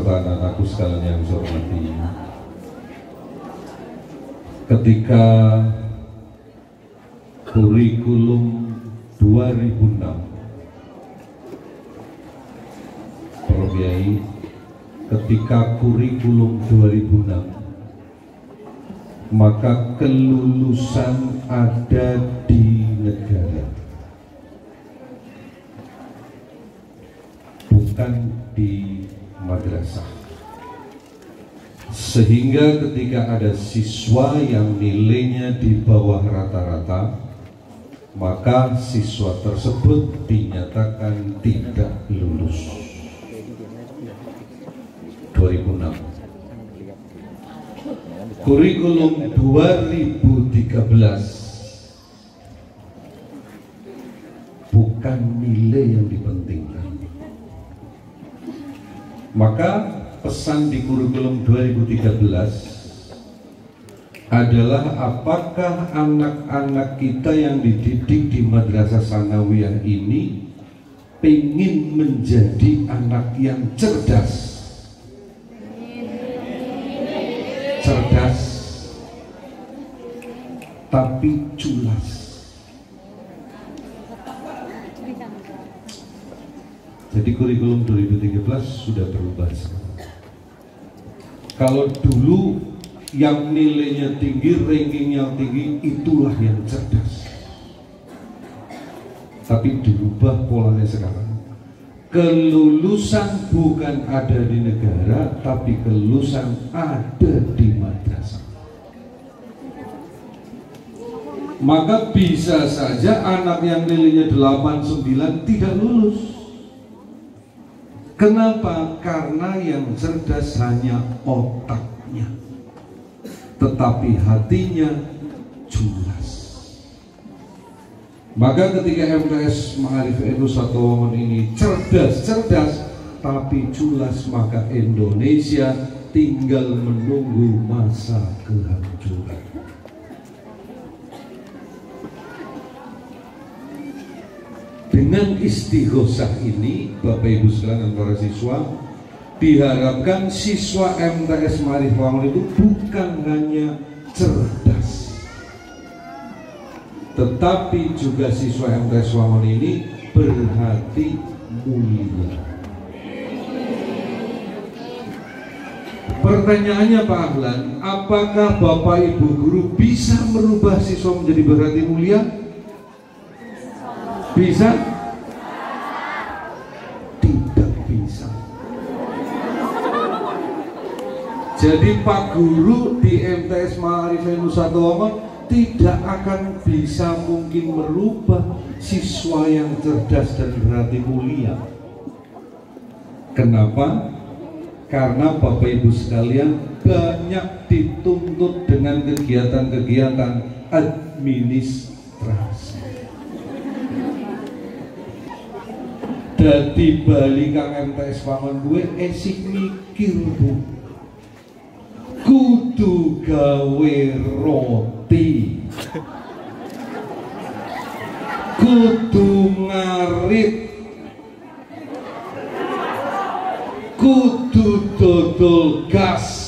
serta anak-anakku sekalian yang saya hormati, ketika kurikulum 2006 Prof. Yai, ketika kurikulum 2006 maka kelulusan ada di negara, bukan di madrasah. Sehingga ketika ada siswa yang nilainya di bawah rata-rata, maka siswa tersebut dinyatakan tidak lulus. 2006. Kurikulum 2013 bukan nilai yang dipentingkan. Maka pesan di kurikulum 2013 adalah apakah anak-anak kita yang dididik di Madrasah Sanawiyah ini ingin menjadi anak yang cerdas, tapi culas. Jadi kurikulum 2013 sudah berubah. Kalau dulu yang nilainya tinggi, ranking yang tinggi, itulah yang cerdas. Tapi dirubah polanya sekarang. Kelulusan bukan ada di negara, tapi kelulusan ada di madrasah. Maka bisa saja anak yang nilainya 8, 9 tidak lulus. Kenapa? Karena yang cerdas hanya otaknya, tetapi hatinya jelas. Maka ketika MTS Ma'arif NU Satu ini cerdas, tapi jelas, maka Indonesia tinggal menunggu masa kehancuran. Dengan istighosah ini, Bapak Ibu sekalian dan para siswa, diharapkan siswa MTS Ma'arif Wangun itu bukan hanya cerdas, tetapi juga siswa MTS Wangun ini berhati mulia. Pertanyaannya Pak Ahlan, apakah Bapak Ibu guru bisa merubah siswa menjadi berhati mulia? Bisa? Tidak bisa. Jadi Pak Guru di MTS Ma'arif NU Satu tidak akan bisa mungkin merubah siswa yang cerdas dan berhati mulia. Kenapa? Karena Bapak Ibu sekalian banyak dituntut dengan kegiatan-kegiatan administrasi. Dadi bali kang MTS Wangun duwe esik mikir Bu, kudu gawe roti, kudu ngarit, kudu dodol gas.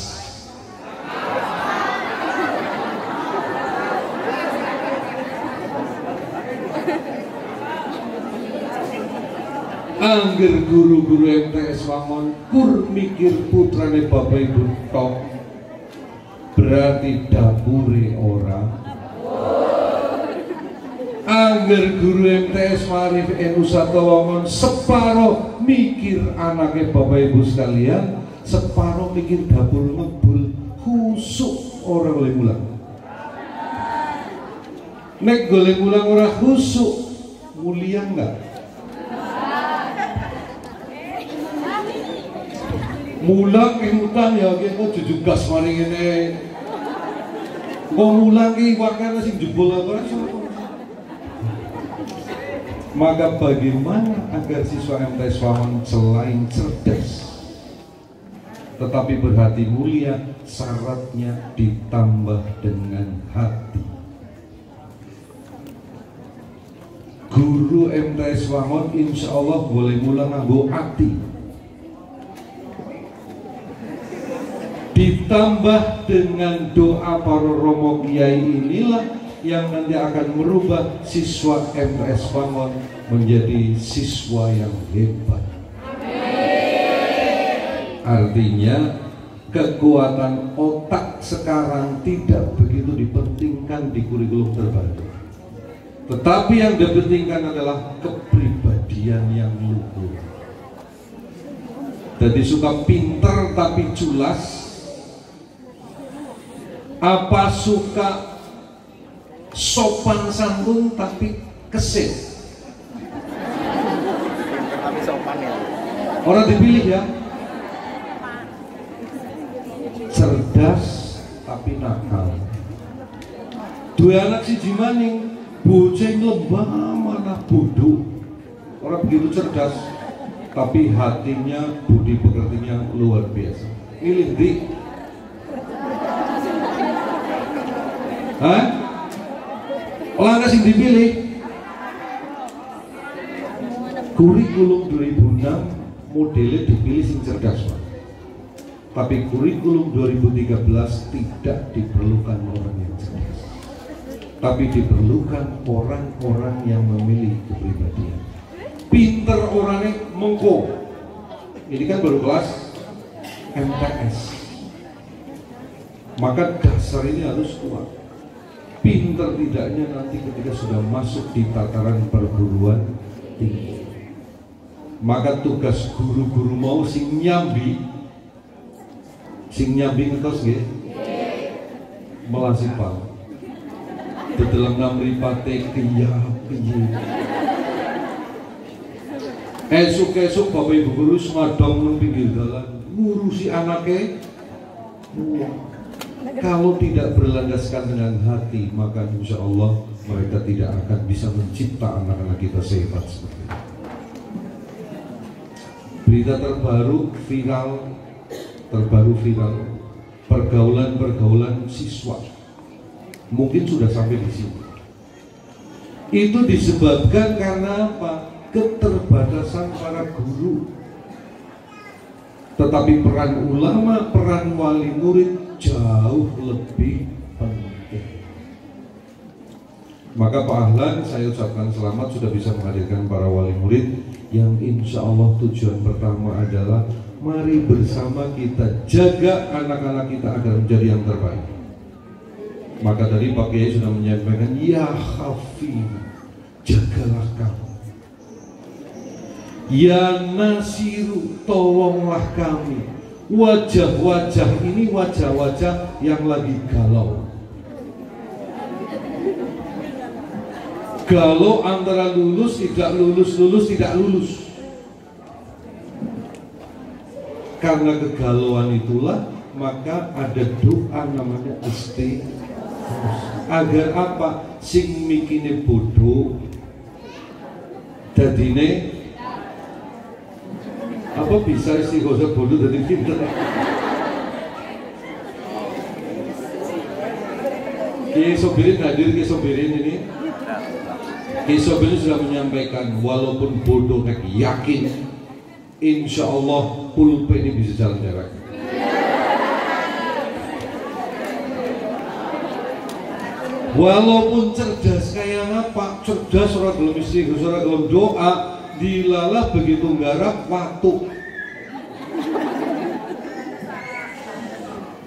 Angger guru-guru MTS Wangun kur mikir putrane Bapak Ibu tok, berarti dapure ora. Angger guru MTS Ma'arif NU Satu Wangun separo mikir anaknya Bapak Ibu sekalian, separo mikir dapur ngebul, khusuk ora boleh mulang. Nek golek mulang ora khusuk, mulia enggak? Mulang utang ya kok jujuk gas mari ngene. Kok mulang ki wakane sing jebol ora. Maka bagaimana agar siswa MTS Wangun selain cerdas tetapi berhati mulia, syaratnya ditambah dengan hati. Guru MTS Wangun insya Allah boleh mulang nganggo hati. ditambah dengan doa para romo kiai inilah yang nanti akan merubah siswa MTS Wangon menjadi siswa yang hebat. Artinya kekuatan otak sekarang tidak begitu dipentingkan di kurikulum terbaru, tetapi yang dipentingkan adalah kepribadian yang luhur. Jadi suka pinter tapi culas, apa suka sopan santun tapi kesit. Tapi sopan ya. Orang dipilih ya. Cerdas tapi nakal. Dua anak si Jimaning, bocah lembah mana bodoh. Orang begitu cerdas, tapi hatinya, budi pekertinya luar biasa. Milih di, hah? Orang sing dipilih. Kurikulum 2006 modelnya dipilih sing cerdas, Pak. Tapi kurikulum 2013 tidak diperlukan orang yang cerdas, tapi diperlukan orang-orang yang memilih kepribadian. Pinter orangnya mengko. Ini kan baru kelas MTS, maka dasar ini harus kuat. Pinter tidaknya nanti ketika sudah masuk di tataran perguruan tinggi, maka tugas guru-guru mau sing nyambi ngetos nggih melasipal di dalam namripate kiya piye. Esuk-esuk Bapak Ibu guru ngadong nang pinggir dalan ngurusi anaknya. Kalau tidak berlandaskan dengan hati, maka insya Allah mereka tidak akan bisa mencipta anak-anak kita sehat seperti ini. Berita terbaru viral, pergaulan siswa mungkin sudah sampai di sini. Itu disebabkan karena apa? Keterbatasan para guru. Tetapi peran ulama, peran wali murid jauh lebih penting. Maka Pak Ahlan, saya ucapkan selamat sudah bisa menghadirkan para wali murid yang insya Allah tujuan pertama adalah mari bersama kita jaga anak-anak kita agar menjadi yang terbaik. Maka tadi Pak Kiai sudah menyampaikan, ya Hafiz, jagalah kamu. Ya Nasiru, tolonglah kami. Wajah-wajah ini wajah-wajah yang lagi galau. Galau antara lulus, tidak lulus, lulus, tidak lulus. Karena kegalauan itulah maka ada doa namanya istighosah. Agar apa? Sing mikine bodoh dadine apa bisa istighosah bodoh dadi pinter. Kiai Sobirin hadir, Kiai Sobirin ini. Kiai Sobirin sudah menyampaikan walaupun bodoh yakin insya Allah pulpen ini bisa jalan jarak. Walaupun cerdas kayak apa, cerdas orang belum istighosah, orang belum doa, dilalah begitu nggarap waktu.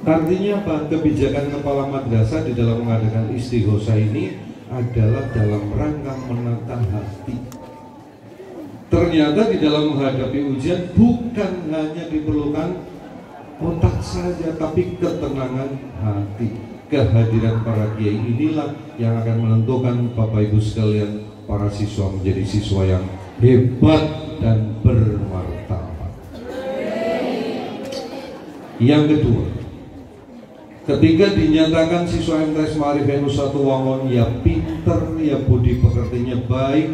Artinya apa? Kebijakan kepala madrasah di dalam mengadakan istighosah ini adalah dalam rangka menata hati. Ternyata di dalam menghadapi ujian bukan hanya diperlukan otak saja, tapi ketenangan hati. Kehadiran para kiai inilah yang akan menentukan Bapak Ibu sekalian, para siswa menjadi siswa yang hebat dan bermartabat. Yang kedua, ketika dinyatakan siswa MTS Ma'arif NU1 Wangon ya pinter, ya budi pekertinya baik,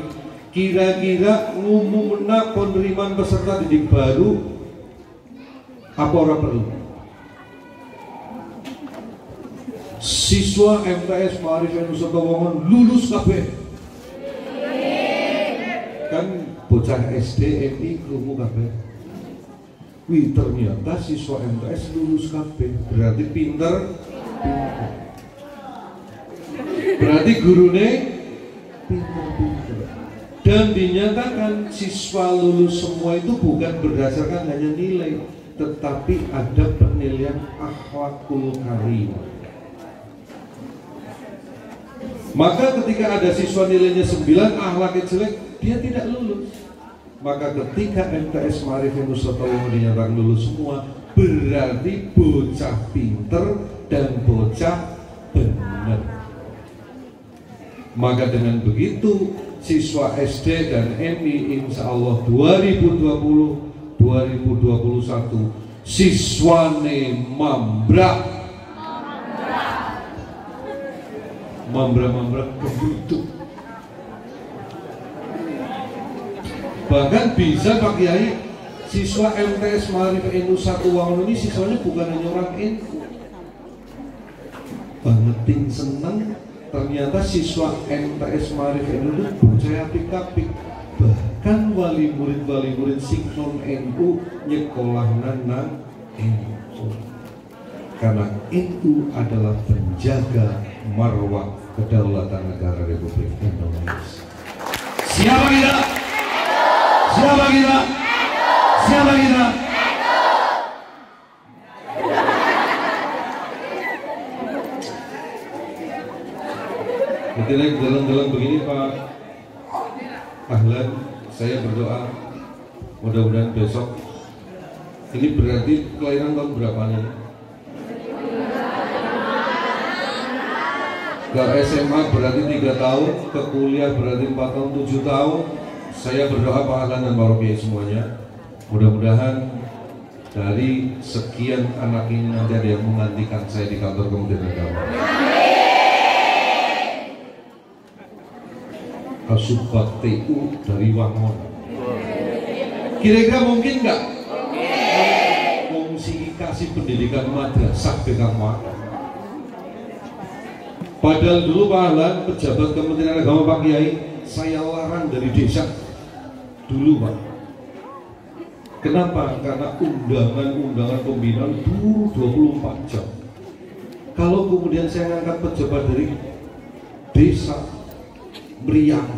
kira-kira ngumumna penerimaan peserta didik baru apa orang perlu? Siswa MTS Ma'arif NU1 Wangon lulus kabeh. Kan bocah SD, MI krungu kabeh. Wih, ternyata siswa MTS lulus kabeh, berarti pinter. Berarti gurune pinter. Dan dinyatakan siswa lulus semua itu bukan berdasarkan hanya nilai, tetapi ada penilaian akhlakul karimah. Maka ketika ada siswa nilainya 9, akhlaknya jelek, dia tidak lulus. Maka ketika MTS Ma'arifin Nusratullah dinyatakan lulus semua, berarti bocah pinter dan bocah benar. Maka dengan begitu siswa SD dan MI insya Allah 2020-2021 siswane mambrak kebutuh. Bahkan bisa Pak Kiai, siswa MTS Ma'arifin Nusratullah ini siswanya bukan hanya orang NU. Bangetin seneng, ternyata siswa MTS Ma'arifin itu bocah apik-apik. Bahkan wali murid sing non NU nyekolahna nang NU. Karena NU adalah penjaga marwah kedaulatan negara Republik Indonesia. Siapa kita? Siapa kita? Siapa kita? Ketika dalam begini Pak Ahlan, saya berdoa mudah-mudahan besok. Ini berarti kelahiran tahun berapa nih? Ke SMA berarti 3 tahun, ke kuliah berarti 4 tahun, 7 tahun. Saya berdoa Pak Ahlan dan Pak Roky semuanya, mudah-mudahan dari sekian anak ini nanti ada yang menggantikan saya di kantor Kementerian Agama. Kasubag TU dari Wangon. Kira-kira mungkin nggak? Fungsi kasih pendidikan madrasah pegang wakil. Padahal dulu Pak Ahlan, pejabat Kementerian Agama Pak Kiai, saya larang dari desa. Dulu Pak. Kenapa? Karena undangan pembinaan dulu 24 jam. Kalau kemudian saya ngangkat pejabat dari desa, meriang,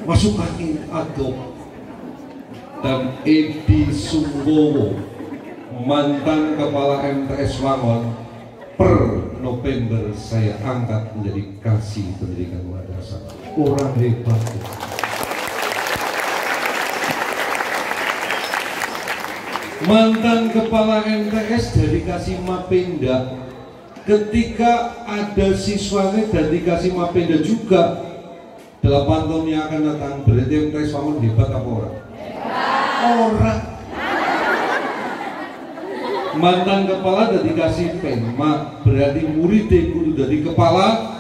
masuk angin adop. Dan Edi Sunggowo, mantan kepala MTS Wangon, per November saya angkat menjadi kasih pendidikan madrasah. Orang hebat. Mantan kepala MTS dari kasih Mapenda, ketika ada siswanya dan dikasih Mapenda juga 8 tahun yang akan datang, berarti MTS Wangon hebat apa orang? Orang. Mantan kepala dan dikasih Penma, berarti murid guru dari kepala.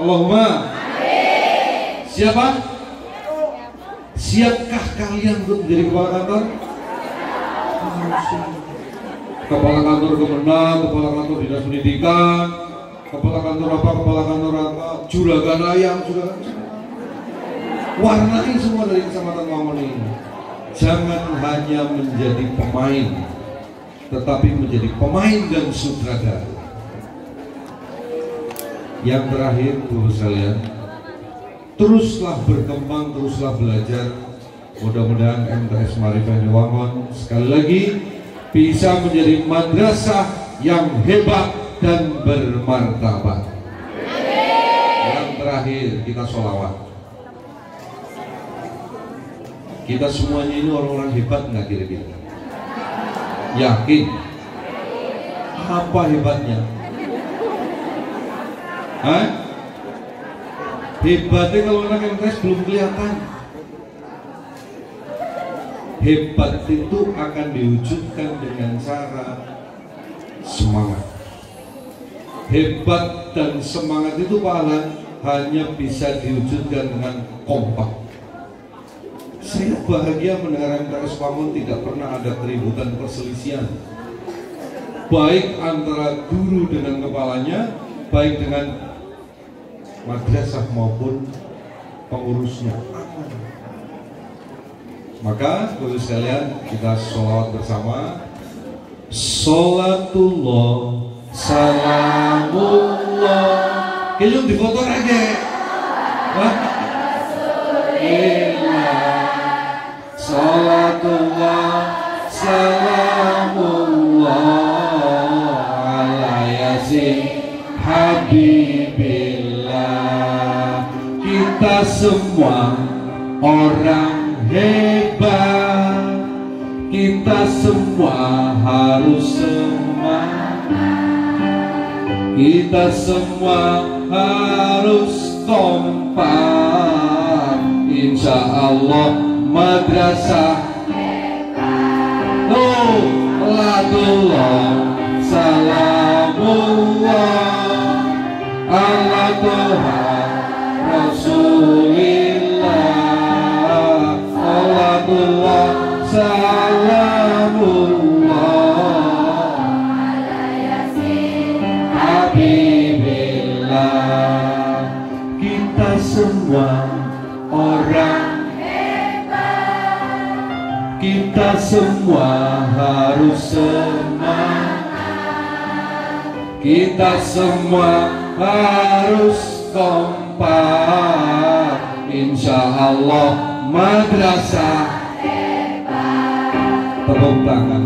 Allahumma siapa? Siapkah kalian untuk menjadi kepala kantor? Kepala kantor Kemenang, kepala kantor dinas pendidikan, kepala kantor apa, juragan ayam, warnai semua dari Kecamatan Wangon ini. Jangan hanya menjadi pemain, tetapi menjadi pemain dan sutradara. Yang terakhir, Bu sekalian, teruslah berkembang, teruslah belajar. Mudah-mudahan MTS Ma'arifin Wangon sekali lagi bisa menjadi madrasah yang hebat dan bermartabat. Yang terakhir, kita sholawat. Kita semuanya ini orang-orang hebat nggak kira-kira? Yakin? Apa hebatnya? Hah? Hebatnya kalau anak MTS belum kelihatan. Hebat itu akan diwujudkan dengan cara semangat. Hebat dan semangat itu Pak Ahlan hanya bisa diwujudkan dengan kompak. Saya bahagia mendengar MTS Wangon tidak pernah ada keributan perselisihan, baik antara guru dengan kepalanya, baik dengan madrasah maupun pengurusnya. Maka Bapak sekalian kita sholawat bersama. Sholatullah salamullah. Kayaknya di foto aja. Sholatullah salamullah ala yasin habibillah. Kita semua orang hebat, kita semua harus semangat, kita semua harus kompak. Insya Allah madrasah Latullah salamullah ala Tuhan Rasulillah. Latullah salamullah ala yasin habibillah. Kita semua orang hebat, kita semua harus semangat, kita semua harus kompak. Insya Allah madrasah hebat. Tepuk tangan.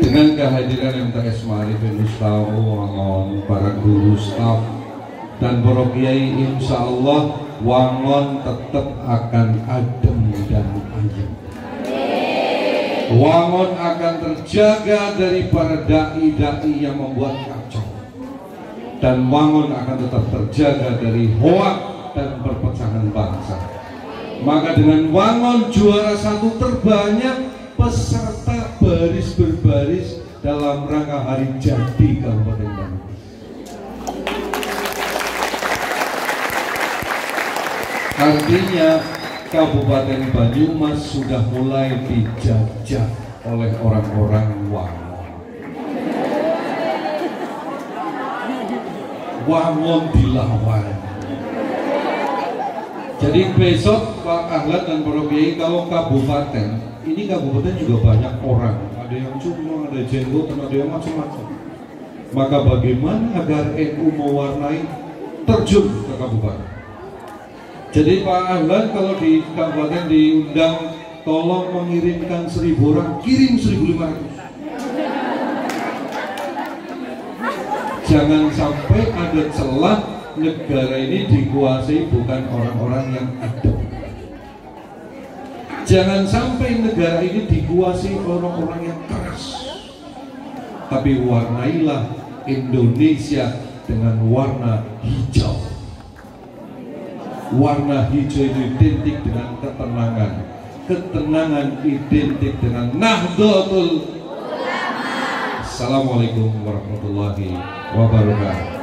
Dengan kehadiran MTS Ma'arifin Wangon, para guru, staf, dan para kiai, insya Allah Wangon tetap akan adem dan ayem. Wangon akan terjaga dari para dai-dai yang membuat kacau, dan Wangon akan tetap terjaga dari hoak dan perpecahan bangsa. Maka dengan Wangon juara 1 terbanyak peserta baris berbaris dalam rangka hari jadi Kabupaten Banyumas. Artinya Kabupaten Banyumas sudah mulai dijajah oleh orang-orang Wangon. Wangon dilawan. Jadi besok Pak Ahlan dan para kiai, kalau kabupaten ini, kabupaten juga banyak orang, ada yang cuma, ada jenggot, ada yang macam-macam. Maka bagaimana agar NU mewarnai terjun ke kabupaten? Jadi Pak Ahlan kalau di kabupaten diundang, tolong mengirimkan 1000 orang, kirim 1500. Jangan sampai ada celah negara ini dikuasai bukan orang-orang yang adil. Jangan sampai negara ini dikuasai orang-orang yang keras. Tapi warnailah Indonesia dengan warna hijau. Warna hijau itu identik dengan ketenangan. Ketenangan identik dengan Nahdlatul Ulama. Assalamualaikum warahmatullahi wabarakatuh.